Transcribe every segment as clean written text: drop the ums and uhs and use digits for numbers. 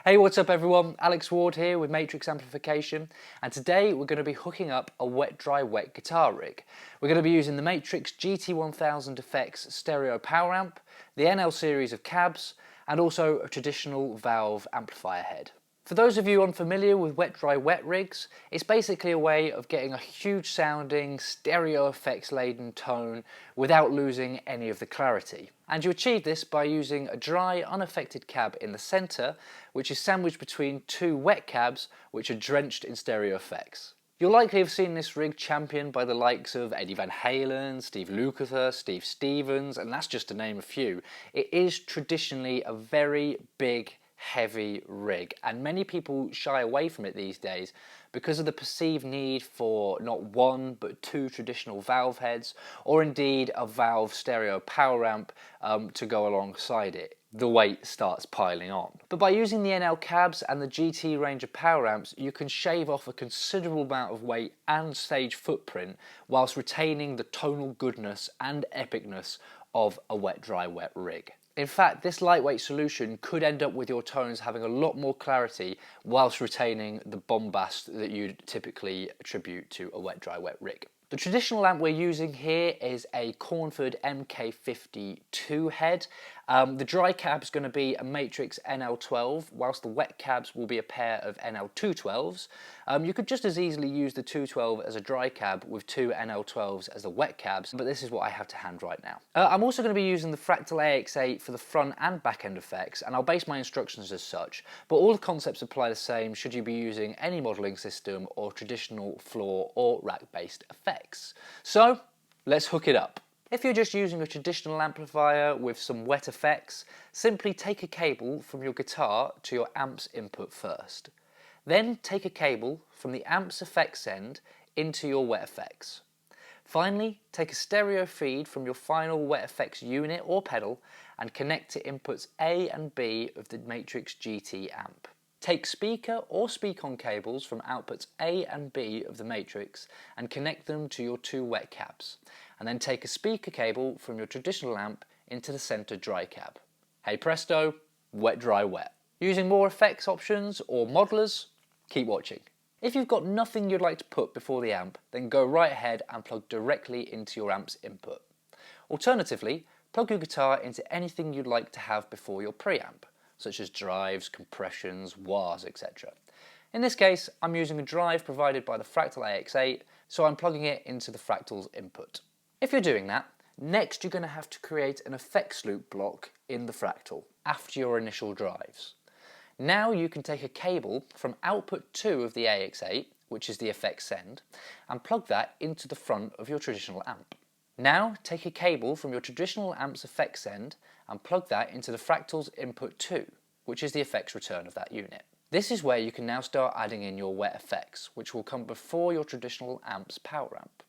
Hey, what's up everyone? Alex Ward here with Matrix Amplification, and today we're going to be hooking up a wet dry wet guitar rig. We're going to be using the Matrix GT1000 Effects stereo power amp, the NL series of cabs, and also a traditional valve amplifier head. For those of you unfamiliar with wet dry wet rigs, it's basically a way of getting a huge sounding, stereo effects laden tone without losing any of the clarity. And you achieve this by using a dry, unaffected cab in the centre, which is sandwiched between two wet cabs which are drenched in stereo effects. You'll likely have seen this rig championed by the likes of Eddie Van Halen, Steve Lukather, Steve Stevens, and that's just to name a few. It is traditionally a very big, heavy rig, and many people shy away from it these days because of the perceived need for not one but two traditional valve heads, or indeed a valve stereo power amp to go alongside it. The weight starts piling on. But by using the NL cabs and the GT range of power amps, you can shave off a considerable amount of weight and stage footprint whilst retaining the tonal goodness and epicness of a wet dry wet rig. In fact, this lightweight solution could end up with your tones having a lot more clarity whilst retaining the bombast that you'd typically attribute to a wet dry wet rig. The traditional amp we're using here is a Cornford MK52 head. The dry cab is going to be a Matrix NL12, whilst the wet cabs will be a pair of NL212s. You could just as easily use the 212 as a dry cab with two NL12s as the wet cabs, but this is what I have to hand right now. I'm also going to be using the Fractal AX8 for the front and back end effects, and I'll base my instructions as such, but all the concepts apply the same should you be using any modelling system or traditional floor or rack based effects. So let's hook it up. If you're just using a traditional amplifier with some wet effects, simply take a cable from your guitar to your amp's input first. Then take a cable from the amp's effects end into your wet effects. Finally, take a stereo feed from your final wet effects unit or pedal and connect to inputs A and B of the Matrix GT amp. Take speaker or speak-on cables from outputs A and B of the Matrix and connect them to your two wet cabs, and then take a speaker cable from your traditional amp into the centre dry cab. Hey presto, wet dry wet. Using more effects options or modelers? Keep watching. If you've got nothing you'd like to put before the amp, then go right ahead and plug directly into your amp's input. Alternatively, plug your guitar into anything you'd like to have before your preamp, such as drives, compressions, wahs, etc. In this case, I'm using a drive provided by the Fractal AX8, so I'm plugging it into the Fractal's input. If you're doing that, next you're going to have to create an effects loop block in the Fractal after your initial drives. Now you can take a cable from output 2 of the AX8, which is the effects send, and plug that into the front of your traditional amp. Now take a cable from your traditional amp's effects send and plug that into the Fractal's input 2, which is the effects return of that unit. This is where you can now start adding in your wet effects, which will come before your traditional amp's power amp.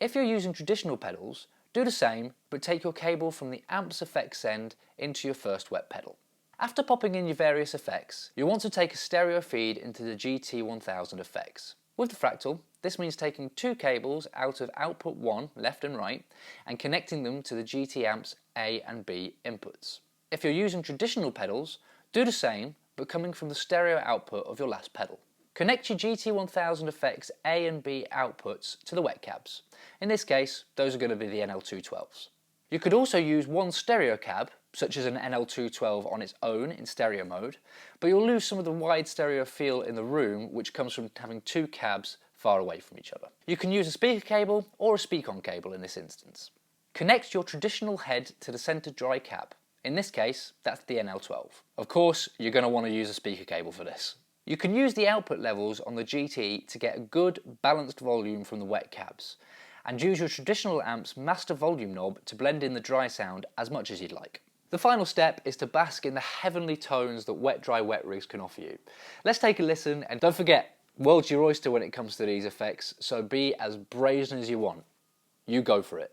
If you're using traditional pedals, do the same, but take your cable from the amp's effects send into your first wet pedal. After popping in your various effects, you'll want to take a stereo feed into the GT1000 effects. With the Fractal, this means taking two cables out of output 1, left and right, and connecting them to the GT amp's A and B inputs. If you're using traditional pedals, do the same, but coming from the stereo output of your last pedal. Connect your GT1000 effects A and B outputs to the wet cabs. In this case, those are going to be the NL212s. You could also use one stereo cab, such as an NL212 on its own in stereo mode, but you'll lose some of the wide stereo feel in the room which comes from having two cabs far away from each other. You can use a speaker cable or a speak-on cable in this instance. Connect your traditional head to the centre dry cab. In this case, that's the NL12. Of course, you're going to want to use a speaker cable for this. You can use the output levels on the GT to get a good balanced volume from the wet cabs, and use your traditional amp's master volume knob to blend in the dry sound as much as you'd like. The final step is to bask in the heavenly tones that wet dry wet rigs can offer you. Let's take a listen, and don't forget, world's your oyster when it comes to these effects, so be as brazen as you want. You go for it.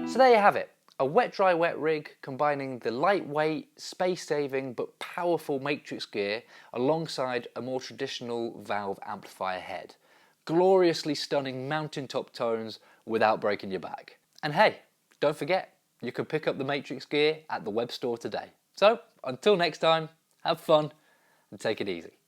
So there you have it, a wet dry wet rig combining the lightweight, space-saving but powerful matrix gear alongside a more traditional valve amplifier head. Gloriously stunning mountaintop tones without breaking your back. And hey, don't forget, you can pick up the matrix gear at the web store today. So until next time, have fun and take it easy.